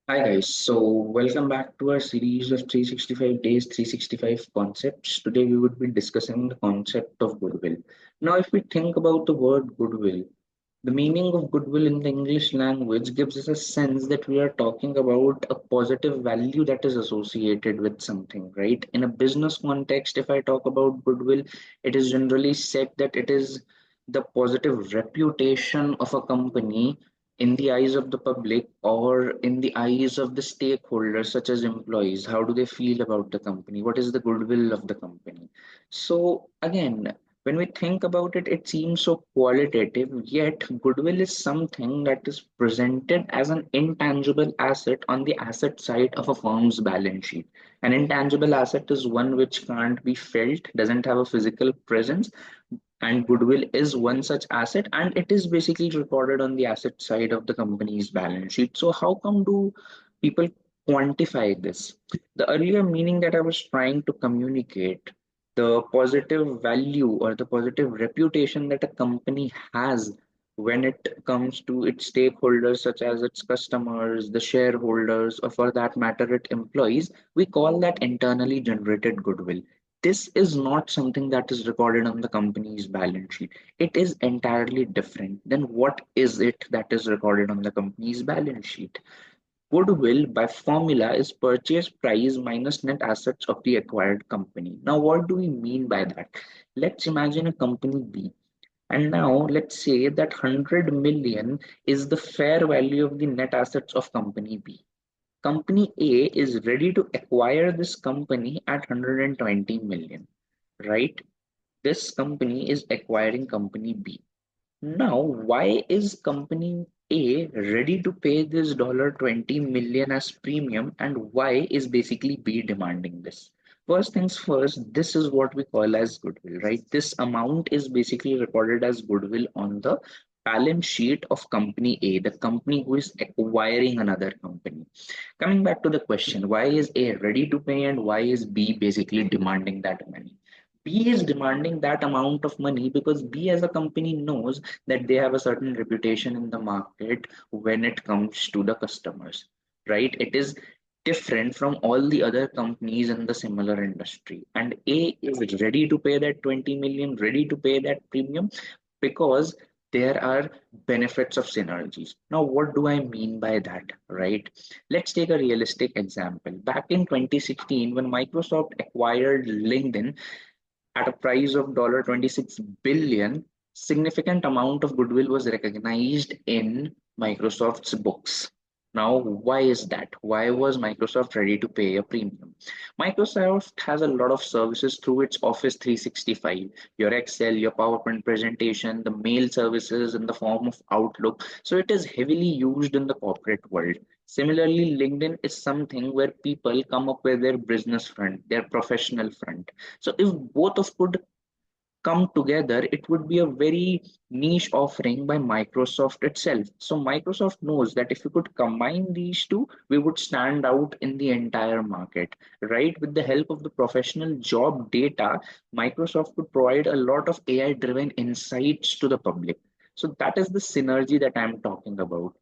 Hi guys, so welcome back to our series of 365 days, 365 concepts. Today we would be discussing the concept of goodwill. Now, if we think about the word goodwill, the meaning of goodwill in the English language gives us a sense that we are talking about a positive value that is associated with something, right? In a business context, if I talk about goodwill, it is generally said that it is the positive reputation of a company in the eyes of the public or in the eyes of the stakeholders such as employees. How do they feel about the company? What is the goodwill of the company? So again, when we think about it, it seems so qualitative, yet goodwill is something that is presented as an intangible asset on the asset side of a firm's balance sheet. An intangible asset is one which can't be felt, doesn't have a physical presence, and goodwill is one such asset, and it is basically recorded on the asset side of the company's balance sheet. So how come do people quantify this? The earlier meaning that I was trying to communicate, the positive value or the positive reputation that a company has when it comes to its stakeholders such as its customers, the shareholders, or for that matter its employees, we call that internally generated goodwill. This is not something that is recorded on the company's balance sheet. It is entirely different than what is it that is recorded on the company's balance sheet. Goodwill by formula is purchase price minus net assets of the acquired company. Now, what do we mean by that? Let's imagine a company B. And now let's say that 100 million is the fair value of the net assets of company B. Company A is ready to acquire this company at 120 million, right? This company is acquiring company B. Now, why is company A ready to pay this $20 million as premium, and why is basically B demanding this? First things first, this is what we call as goodwill, right? This amount is basically recorded as goodwill on the balance sheet of company A, the company who is acquiring another company. Coming back to the question, why is A ready to pay and why is B basically demanding that money? B is demanding that amount of money because B as a company knows that they have a certain reputation in the market when it comes to the customers, right? It is different from all the other companies in the similar industry. And A is ready to pay that 20 million, ready to pay that premium because there are benefits of synergies. Now, what do I mean by that, right? Let's take a realistic example. Back in 2016, when Microsoft acquired LinkedIn, at a price of $26 billion, significant amount of goodwill was recognized in Microsoft's books. Now, why is that? Why was Microsoft ready to pay a premium? Microsoft has a lot of services through its Office 365, your Excel, your PowerPoint presentation, the mail services in the form of Outlook. So it is heavily used in the corporate world. Similarly, LinkedIn is something where people come up with their business front, their professional front. So if both of could come together, it would be a very niche offering by Microsoft itself. So Microsoft knows that if we could combine these two, we would stand out in the entire market, right? With the help of the professional job data, Microsoft could provide a lot of AI-driven insights to the public. So that is the synergy that I'm talking about.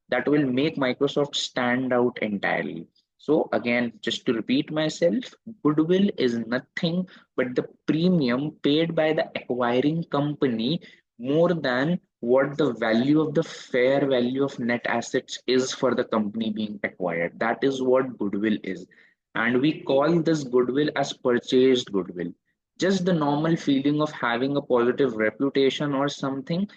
That will make Microsoft stand out entirely. So again, just to repeat myself, goodwill is nothing but the premium paid by the acquiring company more than what the value of the fair value of net assets is for the company being acquired. That is what goodwill is. And we call this goodwill as purchased goodwill. Just the normal feeling of having a positive reputation or something,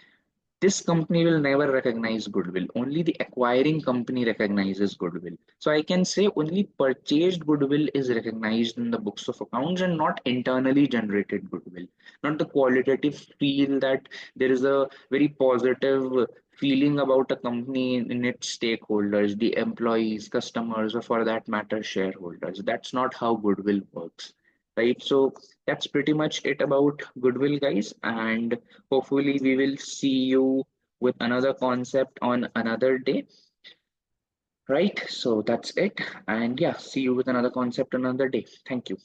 this company will never recognize goodwill. Only the acquiring company recognizes goodwill. So I can say only purchased goodwill is recognized in the books of accounts and not internally generated goodwill. Not the qualitative feel that there is a very positive feeling about a company in its stakeholders, the employees, customers, or for that matter, shareholders. That's not how goodwill works, right? So that's pretty much it about goodwill, guys. And hopefully, we will see you with another concept on another day, right? So that's it. And yeah, see you with another concept another day. Thank you.